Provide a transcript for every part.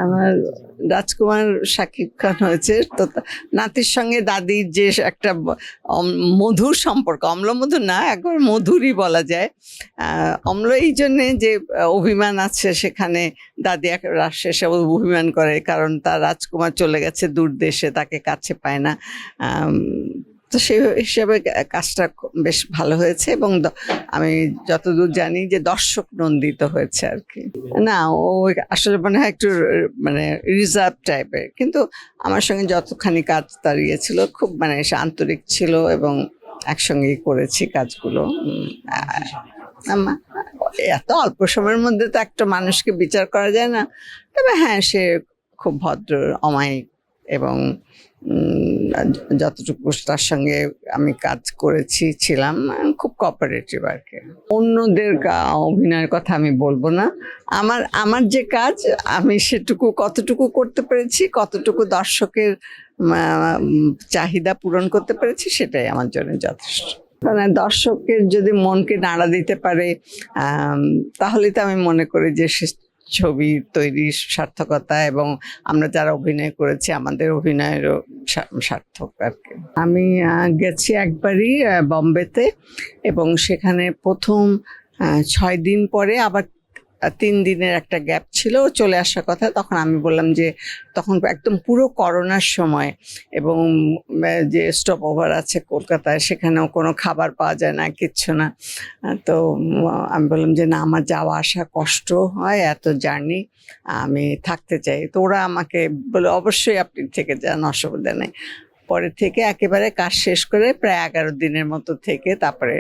আমার রাজকুমার শাকিব খান হয়েছে, তো নাতির সঙ্গে দাদির যে একটা মধুর সম্পর্ক, অম্লমধুর না, একবার মধুরই বলা যায়। অম্ল এই জন্যে যে অভিমান আছে সেখানে, দাদি শেষে অভিমান করে কারণ তার রাজকুমার চলে গেছে দূর দেশে, তাকে কাছে পায় না। তো সেই হিসাবে কাজটা বেশ ভালো হয়েছে এবং আমি যতদূর জানি যে দর্শক নন্দিত হয়েছে আর কি। না, ও আসলে মনে হয় একটু মানে রিজার্ভ টাইপের, কিন্তু আমার সঙ্গে যতখানি কাজ তার ইয়ে ছিল, খুব মানে সে আন্তরিক ছিল এবং একসঙ্গেই করেছি কাজগুলো। এত অল্প সময়ের মধ্যে তো একটা মানুষকে বিচার করা যায় না, তবে হ্যাঁ, সে খুব ভদ্র, অমায়িক এবং যতটুকু তার সঙ্গে আমি কাজ করেছি ছিলাম খুব কোঅপারেটিভ আর কি। অন্যদের অভিনয়ের কথা আমি বলবো না, আমার যে কাজ আমি সেটুকু কতটুকু করতে পেরেছি, কতটুকু দর্শকের চাহিদা পূরণ করতে পেরেছি, সেটাই আমার জন্য যথেষ্ট। মানে দর্শকের যদি মনকে নাড়া দিতে পারে তাহলে তো আমি মনে করি যে ছবি তৈরির সার্থকতা এবং আমরা যারা অভিনয় করেছি আমাদের অভিনয়েরও সার্থক আর কি। আমি গেছি একবারই বম্বেতে এবং সেখানে প্রথম 6 দিন পরে আবার 3 দিনের একটা গ্যাপ ছিল, চলে আসার কথা। তখন আমি বললাম যে তখন একদম পুরো করোনার সময় এবং যে স্টপ ওভার আছে কলকাতায়, সেখানেও কোনো খাবার পাওয়া যায় না, কিচ্ছু না। তো আমি বললাম যে না, আমার যাওয়া আসা কষ্ট হয়, এত জার্নি, আমি থাকতে চাই। তো ওরা আমাকে বলে অবশ্যই আপনি থেকে যান, অসুবিধা নেই। পরে থেকে একেবারে কাজ শেষ করে প্রায় 11 দিনের মতো থেকে তারপরে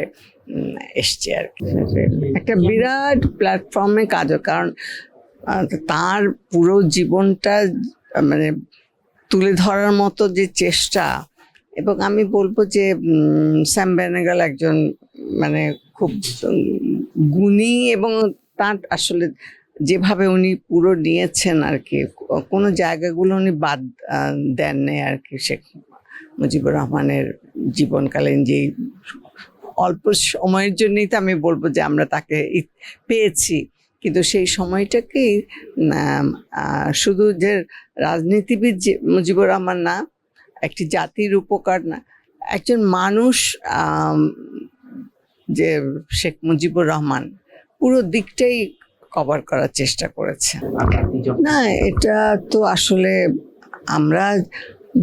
এসছি আর কি। একটা বিরাট প্ল্যাটফর্মে কাজও, কারণ তার পুরো জীবনটা মানে তুলে ধরার মতো যে চেষ্টা, এবং আমি বলবো যে স্যাম বেনেগাল একজন মানে খুব গুণী এবং তার আসলে যেভাবে উনি পুরো নিয়েছেন আর কি, কোনো জায়গাগুলো উনি বাদ দেন নেই আর কি। শেখ মুজিবুর রহমানের জীবনকালীন যে অল্প সময়ের জন্যই তো আমি বলবো যে আমরা তাকে পেয়েছি, কিন্তু সেই সময়টাকেই শুধু যে রাজনীতিবিদ যে মুজিবুর রহমান না, একটি জাতির উপকার না, একজন মানুষ যে শেখ মুজিবুর রহমান পুরো দিকটাই কভার করার চেষ্টা করেছে। না, এটা তো আসলে আমরা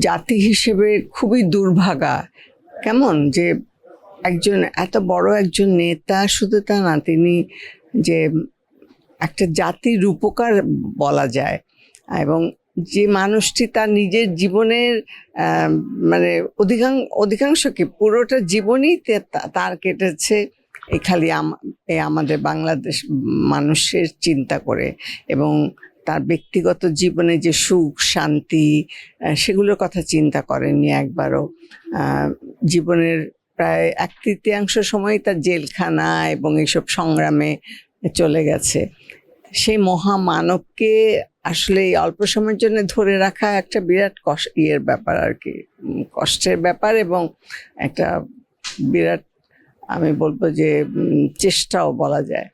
জাতি হিসেবে খুবই দুর্ভাগা। কেমন যে একজন এত বড় একজন নেতা, শুধু তা না, তিনি যে একটা জাতির রূপকার বলা যায়, এবং যে মানুষটি তার নিজের জীবনের মানে অধিকাংশ কি পুরোটা জীবনই তার কেটেছে এই খালি আমাদের বাংলাদেশ মানুষের চিন্তা করে, এবং তার ব্যক্তিগত জীবনে যে সুখ শান্তি সেগুলোর কথা চিন্তা করেননি একবারও। জীবনের প্রায় 1/3 সময় তার জেলখানা এবং এইসব সংগ্রামে চলে গেছে। সেই মহামানবকে আসলে এই অল্প সময়ের জন্য ধরে রাখা একটা বিরাট ব্যাপার আর কি, কষ্টের ব্যাপার এবং একটা বিরাট, আমি বলবো যে চেষ্টাও বলা যায়।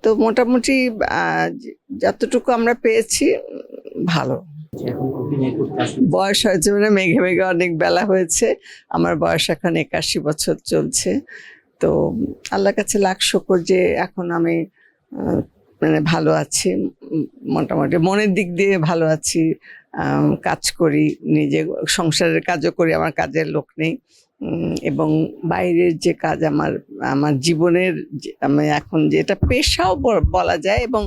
তো মোটামুটি যতটুকু আমরা পেয়েছি ভালো। বয়স হয়েছে মানে মেঘে মেঘে অনেক বেলা হয়েছে, আমার বয়স এখন 81 বছর চলছে। তো আল্লাহর কাছে লাখ শুকর যে এখন আমি মানে ভালো আছি, মোটামুটি মনের দিক দিয়ে ভালো আছি। কাজ করি, নিজে সংসারের কাজও করি, আমার কাজের লোক নেই, এবং বাইরের যে কাজ আমার জীবনের আমি এখন যেটা পেশাও বলা যায়, এবং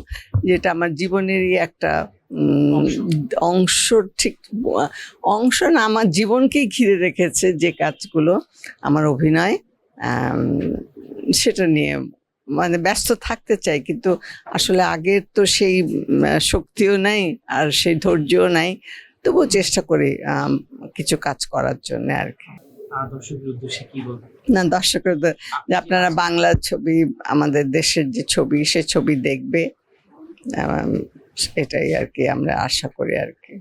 যেটা আমার জীবনেরই একটা অংশ, ঠিক অংশ না, আমার জীবনকেই ঘিরে রেখেছে যে কাজগুলো, আমার অভিনয়, সেটা নিয়ে মানে ব্যস্ত থাকতে চাই। কিন্তু আসলে আগের তো সেই শক্তিও নাই আর সেই ধৈর্যও নাই, তবুও চেষ্টা করি কিছু কাজ করার জন্য আর কি। না, দর্শকের যে আপনারা বাংলা ছবি, আমাদের দেশের যে ছবি, সে ছবি দেখবে, এটাই আর কি আমরা আশা করি আর কি।